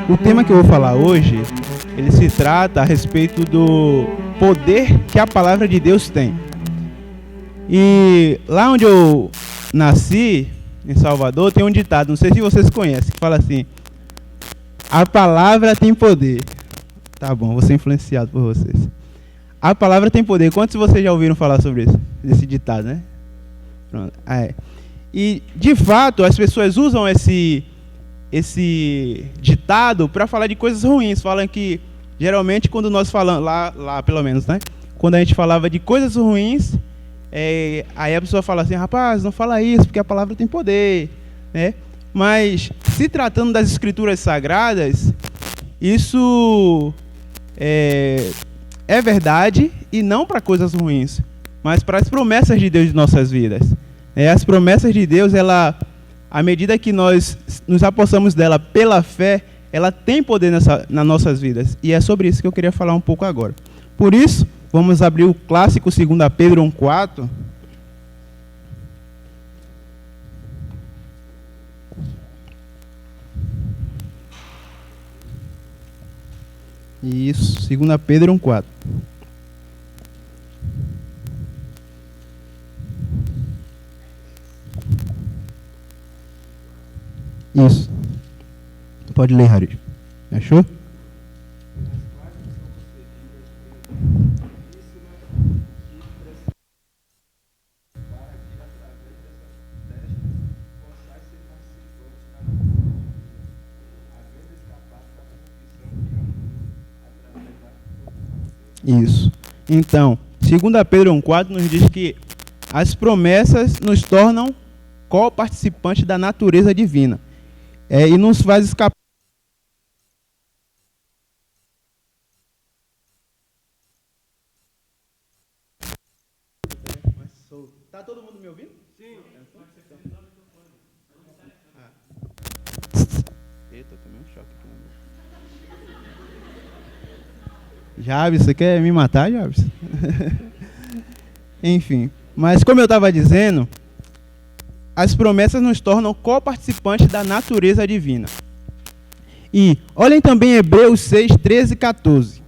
O tema que eu vou falar hoje, ele se trata a respeito do poder que a palavra de Deus tem. E lá onde eu nasci, em Salvador, tem um ditado, não sei se vocês conhecem, que fala assim: a palavra tem poder. Tá bom, vou ser influenciado por vocês. A palavra tem poder. Quantos de vocês já ouviram falar sobre isso? Desse ditado, né? Pronto. E, de fato, as pessoas usam esse ditado para falar de coisas ruins. Falam que, geralmente, quando nós falamos, lá pelo menos, né? Quando a gente falava de coisas ruins, aí a pessoa fala assim: rapaz, não fala isso, porque a palavra tem poder, né? Mas, se tratando das escrituras sagradas, isso é verdade, e não para coisas ruins, mas para as promessas de Deus em nossas vidas. As promessas de Deus, à medida que nós nos apossamos dela pela fé, ela tem poder nas nossas vidas. E é sobre isso que eu queria falar um pouco agora. Por isso, vamos abrir o clássico 2 Pedro 1,4. Isso, 2 Pedro 1,4. Isso. Pode ler, Harid. Achou? Isso. Então, 2 Pedro 1,4 nos diz que as promessas nos tornam co-participantes da natureza divina. E nos faz escapar. Tá todo mundo me ouvindo? Sim. Eita, tomei um choque aqui. Jabes, você quer me matar, Jabes? Enfim, mas como eu estava dizendo, as promessas nos tornam co-participantes da natureza divina. E olhem também Hebreus 6, 13 e 14.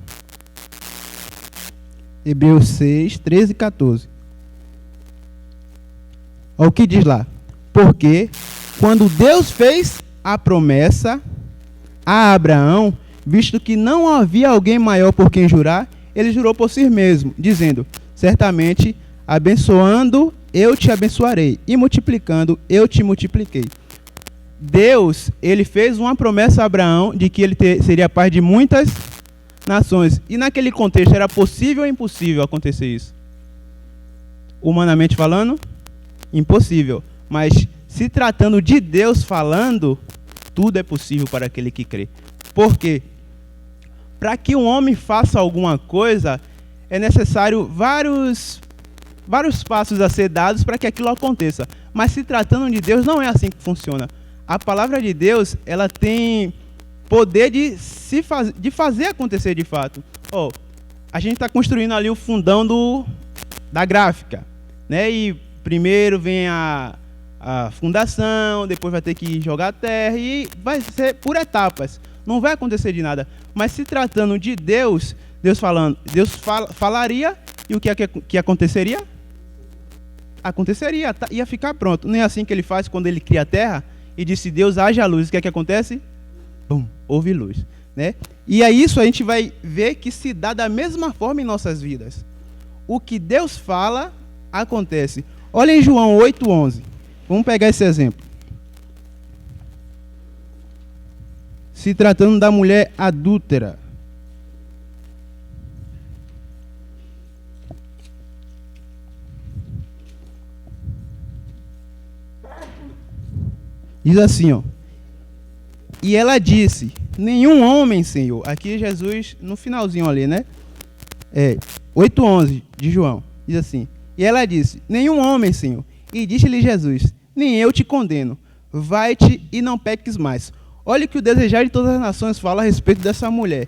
Hebreus 6, 13 e 14. Olha o que diz lá. Porque quando Deus fez a promessa a Abraão, visto que não havia alguém maior por quem jurar, ele jurou por si mesmo, dizendo: certamente, abençoando, eu te abençoarei, e multiplicando, eu te multipliquei. Deus, ele fez uma promessa a Abraão de que ele seria pai de muitas nações. E naquele contexto, era possível ou impossível acontecer isso? Humanamente falando, impossível. Mas, se tratando de Deus falando, tudo é possível para aquele que crê. Por quê? Para que um homem faça alguma coisa, é necessário vários passos a ser dados para que aquilo aconteça. Mas se tratando de Deus, não é assim que funciona. A palavra de Deus, ela tem poder de fazer acontecer de fato. A gente está construindo ali o fundão da gráfica, né? E primeiro vem a fundação, depois vai ter que jogar a terra, e vai ser por etapas. Não vai acontecer de nada. Mas se tratando de Deus, Deus falaria, e o que aconteceria? Aconteceria, ia ficar pronto. Não é assim que ele faz quando ele cria a terra e disse: Deus, haja luz. O que acontece? Bum, houve luz, né? E é isso, a gente vai ver que se dá da mesma forma em nossas vidas. O que Deus fala, acontece. Olha em João 8,11. Vamos pegar esse exemplo. Se tratando da mulher adúltera. Diz assim, e ela disse: nenhum homem, Senhor. Aqui Jesus, no finalzinho ali, né? 8,11 de João. Diz assim: e ela disse: nenhum homem, Senhor. E disse-lhe Jesus: nem eu te condeno. Vai-te e não peques mais. Olha o que o Desejar de Todas as Nações fala a respeito dessa mulher.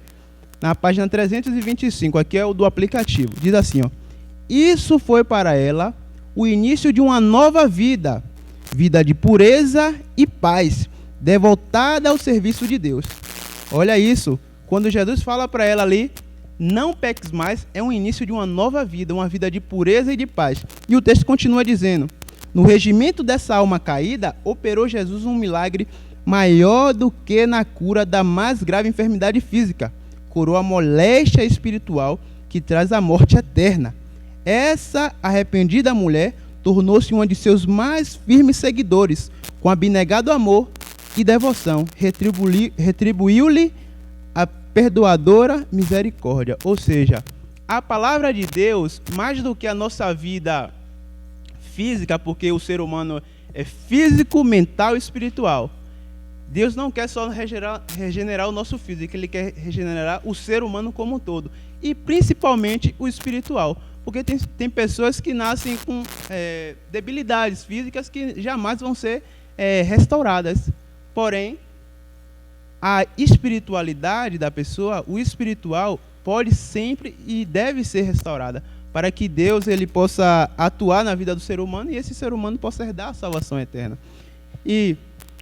Na página 325, aqui é o do aplicativo. Diz assim, isso foi para ela o início de uma nova vida. Vida de pureza e paz, devotada ao serviço de Deus. Olha isso. Quando Jesus fala para ela ali, não peques mais, é um início de uma nova vida, uma vida de pureza e de paz. E o texto continua dizendo: no regimento dessa alma caída, operou Jesus um milagre maior do que na cura da mais grave enfermidade física. Curou a moléstia espiritual que traz a morte eterna. Essa arrependida mulher tornou-se uma de seus mais firmes seguidores, com abnegado amor e devoção. Retribuiu-lhe a perdoadora misericórdia. Ou seja, a palavra de Deus, mais do que a nossa vida física, porque o ser humano é físico, mental e espiritual. Deus não quer só regenerar o nosso físico, Ele quer regenerar o ser humano como um todo. E principalmente o espiritual. Porque tem pessoas que nascem com debilidades físicas que jamais vão ser restauradas. Porém, a espiritualidade da pessoa, o espiritual, pode sempre e deve ser restaurada, para que Deus ele possa atuar na vida do ser humano e esse ser humano possa herdar a salvação eterna. E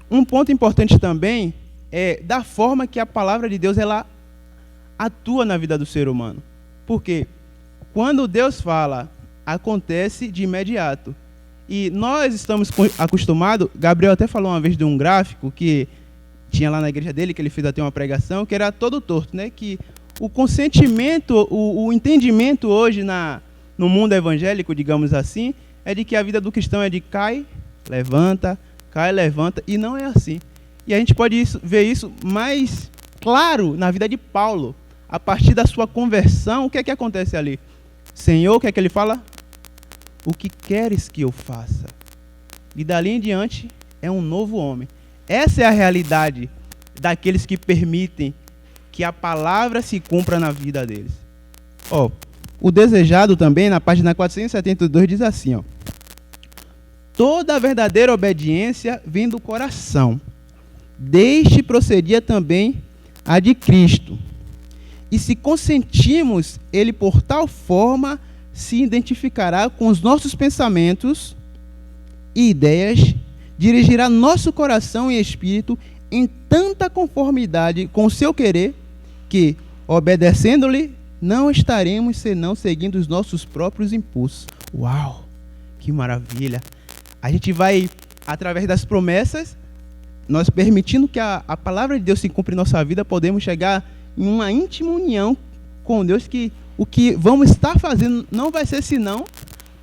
um ponto importante também é da forma que a palavra de Deus ela atua na vida do ser humano. Porque quando Deus fala, acontece de imediato. E nós estamos acostumados, Gabriel até falou uma vez de um gráfico que tinha lá na igreja dele, que ele fez até uma pregação, que era todo torto, né? Que o consentimento, o entendimento hoje no mundo evangélico, digamos assim, é de que a vida do cristão é de cai, levanta, e não é assim. E a gente pode ver isso mais claro na vida de Paulo. A partir da sua conversão, o que é que acontece ali? Senhor, o que é que ele fala? O que queres que eu faça? E dali em diante é um novo homem. Essa é a realidade daqueles que permitem que a palavra se cumpra na vida deles. O desejado também, na página 472, diz assim, toda a verdadeira obediência vem do coração. Deste procedia também a de Cristo. E se consentimos, ele por tal forma se identificará com os nossos pensamentos e ideias, dirigirá nosso coração e espírito em tanta conformidade com o seu querer, que, obedecendo-lhe, não estaremos senão seguindo os nossos próprios impulsos. Uau! Que maravilha! A gente vai, através das promessas, nós permitindo que a palavra de Deus se cumpra em nossa vida, podemos chegar em uma íntima união com Deus, que o que vamos estar fazendo não vai ser senão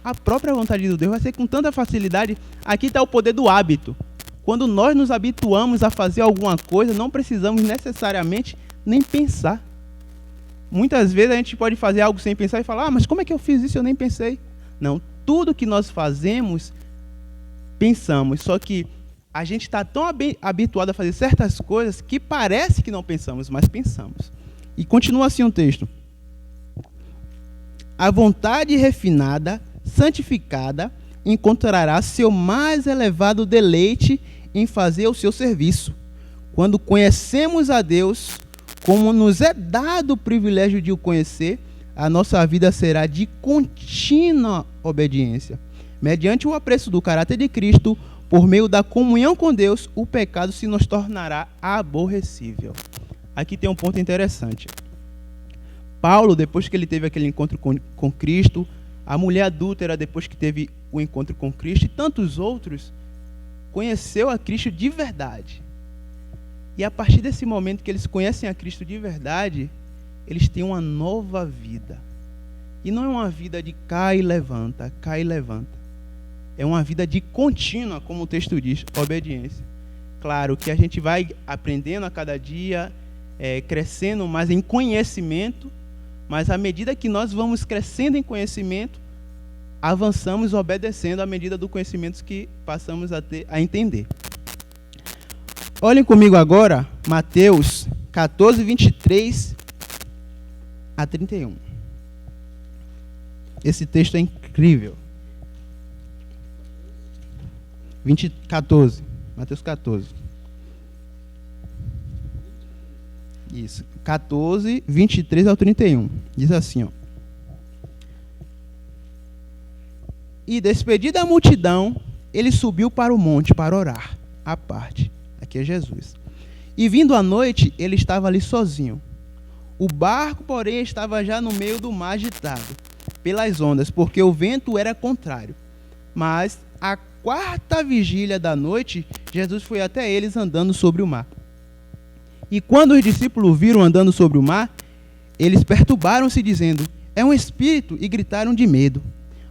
a própria vontade de Deus, vai ser com tanta facilidade. Aqui está o poder do hábito. Quando nós nos habituamos a fazer alguma coisa, não precisamos necessariamente nem pensar. Muitas vezes a gente pode fazer algo sem pensar e falar, mas como é que eu fiz isso? Eu nem pensei. Não, tudo que nós fazemos, pensamos. Só que a gente está tão habituado a fazer certas coisas que parece que não pensamos, mas pensamos. E continua assim o texto. A vontade refinada, santificada, encontrará seu mais elevado deleite em fazer o seu serviço. Quando conhecemos a Deus, como nos é dado o privilégio de o conhecer, a nossa vida será de contínua obediência. Mediante o apreço do caráter de Cristo, por meio da comunhão com Deus, o pecado se nos tornará aborrecível. Aqui tem um ponto interessante. Paulo, depois que ele teve aquele encontro com Cristo, a mulher adúltera, depois que teve o encontro com Cristo, e tantos outros, conheceu a Cristo de verdade. E a partir desse momento que eles conhecem a Cristo de verdade, eles têm uma nova vida. E não é uma vida de cai e levanta, cai e levanta. É uma vida de contínua, como o texto diz, obediência. Claro que a gente vai aprendendo a cada dia, crescendo mais em conhecimento, mas à medida que nós vamos crescendo em conhecimento, avançamos obedecendo à medida do conhecimento que passamos a entender. Olhem comigo agora, Mateus 14, 23 a 31. Esse texto é incrível. 14, Mateus 14. Isso, 14, 23 ao 31. Diz assim, E despedida a multidão, ele subiu para o monte para orar, à parte. Aqui é Jesus. E vindo à noite, ele estava ali sozinho. O barco, porém, estava já no meio do mar agitado pelas ondas, porque o vento era contrário. Mas, à quarta vigília da noite, Jesus foi até eles andando sobre o mar. E quando os discípulos o viram andando sobre o mar, eles perturbaram-se, dizendo: é um espírito, e gritaram de medo.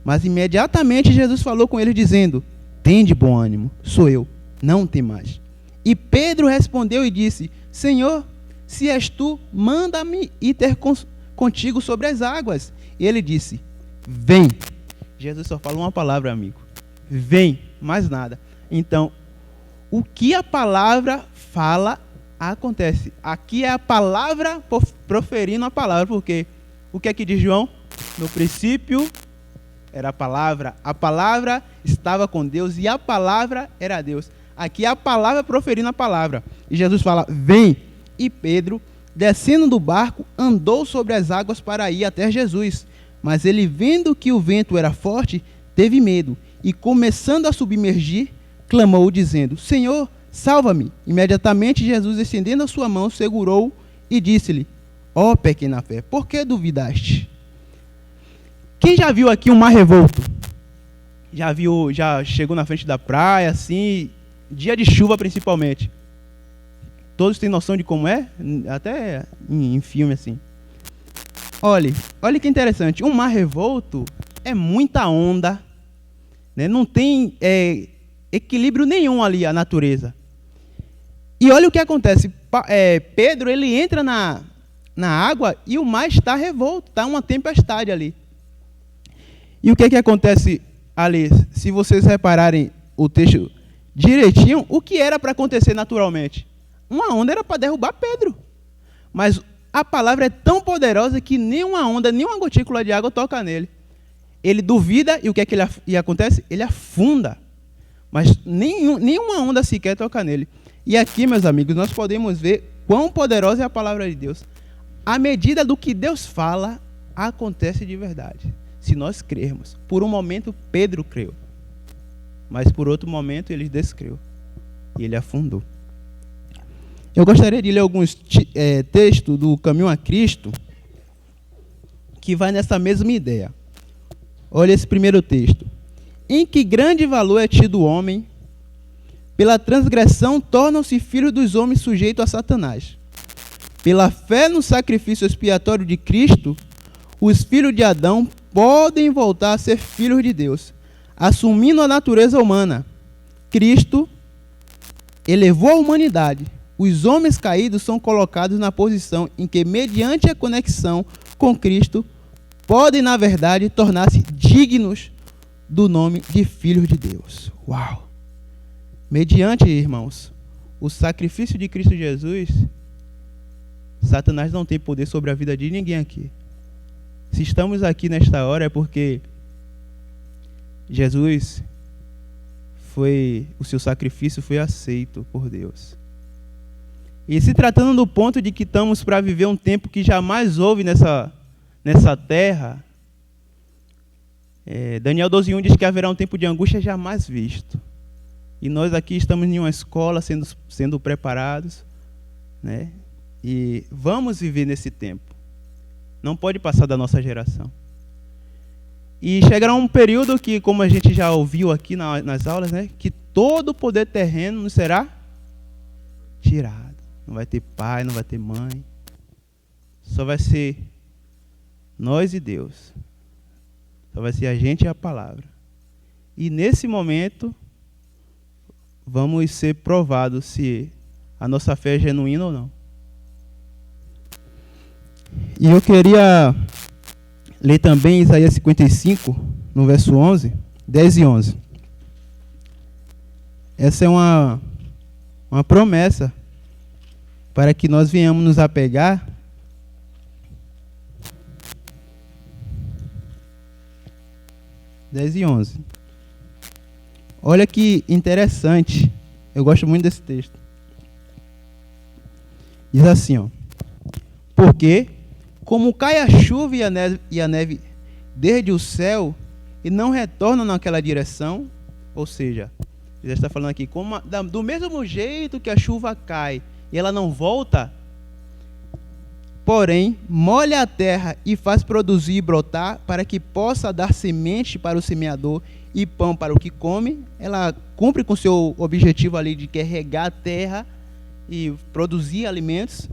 Mas imediatamente Jesus falou com eles, dizendo: tende bom ânimo, sou eu, não temais. E Pedro respondeu e disse: Senhor, se és tu, manda-me ir ter contigo sobre as águas. E ele disse: vem. Jesus só falou uma palavra, amigo: vem, mais nada. Então, o que a palavra fala, acontece. Aqui é a palavra proferindo a palavra, porque o que é que diz João? No princípio era a palavra estava com Deus e a palavra era Deus. Aqui é a palavra proferindo a palavra. E Jesus fala: vem. E Pedro, descendo do barco, andou sobre as águas para ir até Jesus. Mas ele, vendo que o vento era forte, teve medo. E começando a submergir, clamou, dizendo: Senhor, salva-me. Imediatamente Jesus, estendendo a sua mão, segurou e disse-lhe: ó pequena fé, por que duvidaste? Quem já viu aqui um mar revolto? Já chegou na frente da praia, assim, dia de chuva principalmente. Todos têm noção de como é? Até em filme, assim. Olha que interessante. Um mar revolto é muita onda, né? Não tem equilíbrio nenhum ali, a natureza. E olha o que acontece. Pedro, ele entra na água e o mar está revolto, está uma tempestade ali. E o que acontece ali? Se vocês repararem o texto direitinho, o que era para acontecer naturalmente? Uma onda era para derrubar Pedro. Mas a palavra é tão poderosa que nenhuma onda, nenhuma gotícula de água toca nele. Ele duvida e o que é que ele acontece? Ele afunda. Mas nenhuma onda sequer toca nele. E aqui, meus amigos, nós podemos ver quão poderosa é a palavra de Deus. À medida do que Deus fala, acontece de verdade. Se nós crermos. Por um momento, Pedro creu. Mas por outro momento, ele descreu. E ele afundou. Eu gostaria de ler alguns textos do Caminho a Cristo que vai nessa mesma ideia. Olha esse primeiro texto. Em que grande valor é tido o homem, pela transgressão tornam-se filhos dos homens sujeitos a Satanás. Pela fé no sacrifício expiatório de Cristo, os filhos de Adão podem voltar a ser filhos de Deus, assumindo a natureza humana. Cristo elevou a humanidade. Os homens caídos são colocados na posição em que, mediante a conexão com Cristo, podem, na verdade, tornar-se dignos do nome de filhos de Deus. Uau! Mediante, irmãos, o sacrifício de Cristo Jesus, Satanás não tem poder sobre a vida de ninguém aqui. Se estamos aqui nesta hora é porque Jesus o seu sacrifício foi aceito por Deus. E se tratando do ponto de que estamos para viver um tempo que jamais houve nessa terra, Daniel 12:1 diz que haverá um tempo de angústia jamais visto. E nós aqui estamos em uma escola sendo preparados, né? E vamos viver nesse tempo. Não pode passar da nossa geração. E chegará um período que, como a gente já ouviu aqui nas aulas, né, que todo o poder terreno nos será tirado. Não vai ter pai, não vai ter mãe. Só vai ser nós e Deus. Só vai ser a gente e a palavra. E nesse momento, vamos ser provados se a nossa fé é genuína ou não. E eu queria ler também Isaías 55, no verso 11, 10 e 11. Essa é uma promessa para que nós venhamos nos apegar (10 e 11). Olha que interessante. Eu gosto muito desse texto. Diz assim, ó: porque, como cai a chuva e a neve desde o céu e não retornam naquela direção, ou seja, ele está falando aqui, do mesmo jeito que a chuva cai e ela não volta, porém, molha a terra e faz produzir e brotar, para que possa dar semente para o semeador e pão para o que come, ela cumpre com seu objetivo ali de quer regar a terra e produzir alimentos.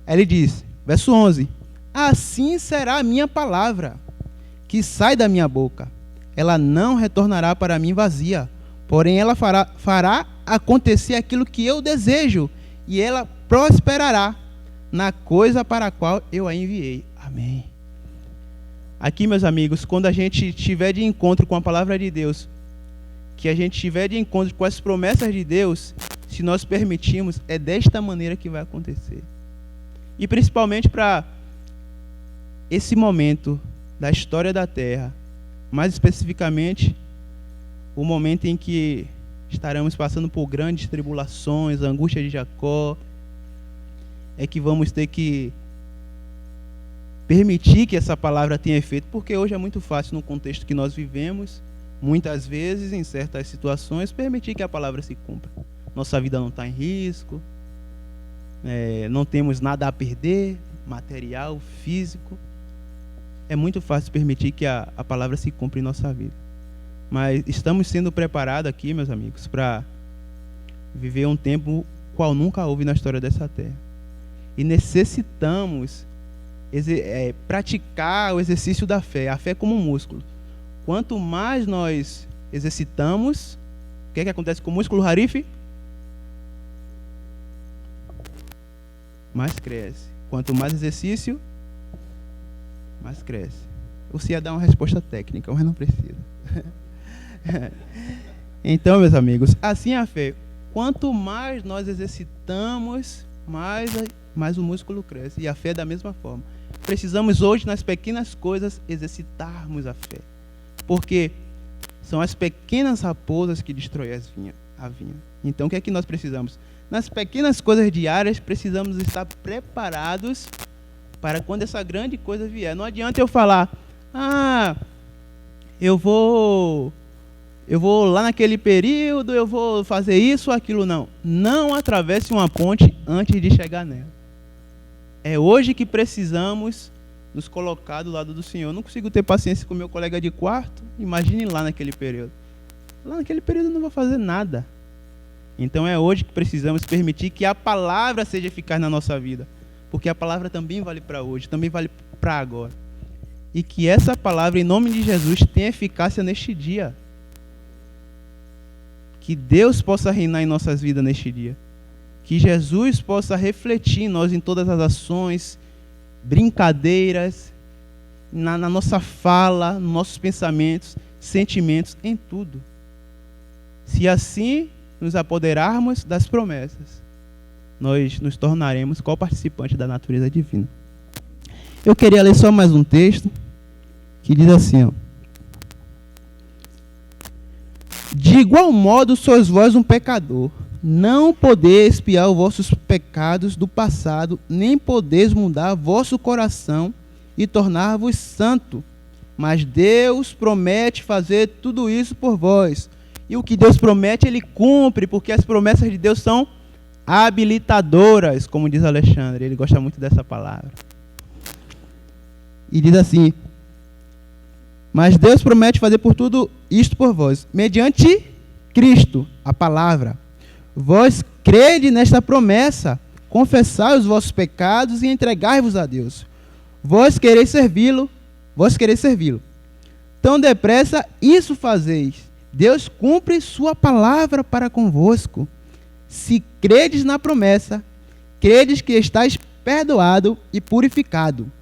Aí ele diz, verso 11, assim será a minha palavra, que sai da minha boca. Ela não retornará para mim vazia, porém ela fará acontecer aquilo que eu desejo, e ela prosperará na coisa para a qual eu a enviei. Amém. Aqui, meus amigos, quando a gente estiver de encontro com a palavra de Deus, que a gente estiver de encontro com as promessas de Deus, se nós permitirmos, é desta maneira que vai acontecer. E principalmente para esse momento da história da Terra, mais especificamente, o momento em que estaremos passando por grandes tribulações, a angústia de Jacó, é que vamos ter que permitir que essa palavra tenha efeito, porque hoje é muito fácil, no contexto que nós vivemos, muitas vezes, em certas situações, permitir que a palavra se cumpra. Nossa vida não está em risco, não temos nada a perder, material, físico. É muito fácil permitir que a palavra se cumpra em nossa vida. Mas estamos sendo preparados aqui, meus amigos, para viver um tempo qual nunca houve na história dessa terra. E necessitamos praticar o exercício da fé, a fé como um músculo. Quanto mais nós exercitamos, o que é que acontece com o músculo, Harif? Mais cresce. Quanto mais exercício, mais cresce. Você ia dar uma resposta técnica, mas não precisa. Então, meus amigos, assim é a fé. Quanto mais nós exercitamos, mais o músculo cresce. E a fé é da mesma forma. Precisamos hoje, nas pequenas coisas, exercitarmos a fé. Porque são as pequenas raposas que destroem a vinha. Então, o que é que nós precisamos? Nas pequenas coisas diárias, precisamos estar preparados para quando essa grande coisa vier. Não adianta eu falar, eu vou lá naquele período, eu vou fazer isso ou aquilo. Não. Não atravesse uma ponte antes de chegar nela. É hoje que precisamos nos colocar do lado do Senhor. Eu não consigo ter paciência com meu colega de quarto. Imagine lá naquele período. Lá naquele período eu não vou fazer nada. Então é hoje que precisamos permitir que a palavra seja eficaz na nossa vida. Porque a palavra também vale para hoje, também vale para agora. E que essa palavra, em nome de Jesus, tenha eficácia neste dia. Que Deus possa reinar em nossas vidas neste dia. Que Jesus possa refletir em nós, em todas as ações, brincadeiras, na nossa fala, nos nossos pensamentos, sentimentos, em tudo. Se assim nos apoderarmos das promessas, nós nos tornaremos co-participantes da natureza divina. Eu queria ler só mais um texto que diz assim, de igual modo sois vós um pecador, não podeis expiar os vossos pecados do passado, nem podeis mudar vosso coração e tornar-vos santo. Mas Deus promete fazer tudo isso por vós. E o que Deus promete, Ele cumpre, porque as promessas de Deus são habilitadoras, como diz Alexandre. Ele gosta muito dessa palavra. E diz assim, mas Deus promete fazer por tudo isto por vós, mediante Cristo, a palavra. Vós crede nesta promessa, confessai os vossos pecados e entregai-vos a Deus. Vós quereis servi-lo. Tão depressa isso fazeis. Deus cumpre sua palavra para convosco. Se credes na promessa, credes que estáis perdoado e purificado.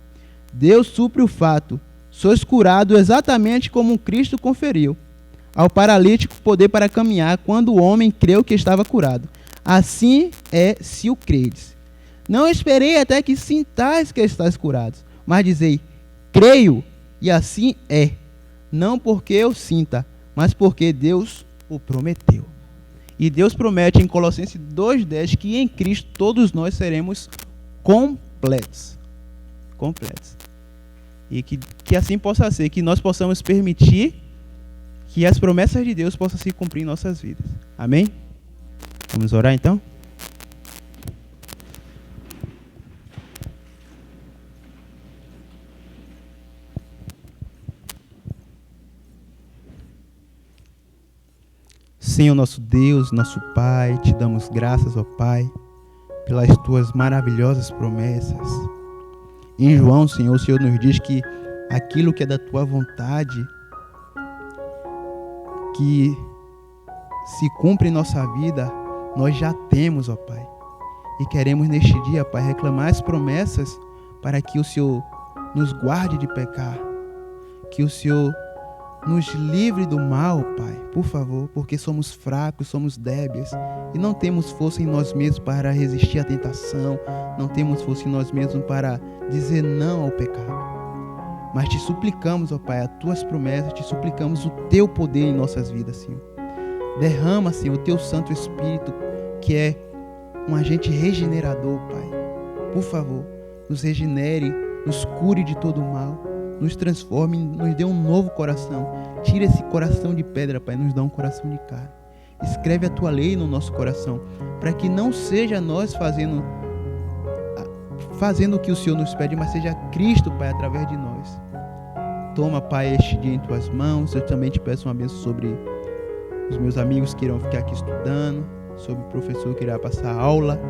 Deus supre o fato. Sois curado exatamente como Cristo conferiu ao paralítico poder para caminhar quando o homem creu que estava curado. Assim é se o credes. Não esperei até que sintais que estáis curados, mas dizei, creio, e assim é. Não porque eu sinta, mas porque Deus o prometeu. E Deus promete em Colossenses 2,10 que em Cristo todos nós seremos completos. Completos. E que assim possa ser, que nós possamos permitir que as promessas de Deus possam se cumprir em nossas vidas. Amém? Vamos orar então? Senhor nosso Deus, nosso Pai, te damos graças, ó Pai, pelas tuas maravilhosas promessas. Em João, Senhor, o Senhor nos diz que aquilo que é da tua vontade, que se cumpre em nossa vida, nós já temos, ó Pai. E queremos neste dia, Pai, reclamar as promessas para que o Senhor nos guarde de pecar, que o Senhor nos livre do mal, Pai, por favor, porque somos fracos, somos débeis e não temos força em nós mesmos para resistir à tentação, não temos força em nós mesmos para dizer não ao pecado. Mas te suplicamos, ó Pai, as tuas promessas, te suplicamos o teu poder em nossas vidas, Senhor. Derrama, Senhor, o teu Santo Espírito, que é um agente regenerador, Pai. Por favor, nos regenere, nos cure de todo o mal, nos transforme, nos dê um novo coração. Tira esse coração de pedra, Pai, nos dá um coração de carne. Escreve a tua lei no nosso coração, para que não seja nós fazendo o que o Senhor nos pede, mas seja Cristo, Pai, através de nós. Toma, Pai, este dia em tuas mãos. Eu também te peço uma bênção sobre os meus amigos que irão ficar aqui estudando, sobre o professor que irá passar a aula,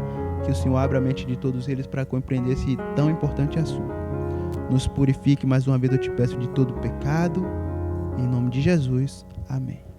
que o Senhor abra a mente de todos eles para compreender esse tão importante assunto. Nos purifique mais uma vez, eu te peço, de todo pecado. Em nome de Jesus. Amém.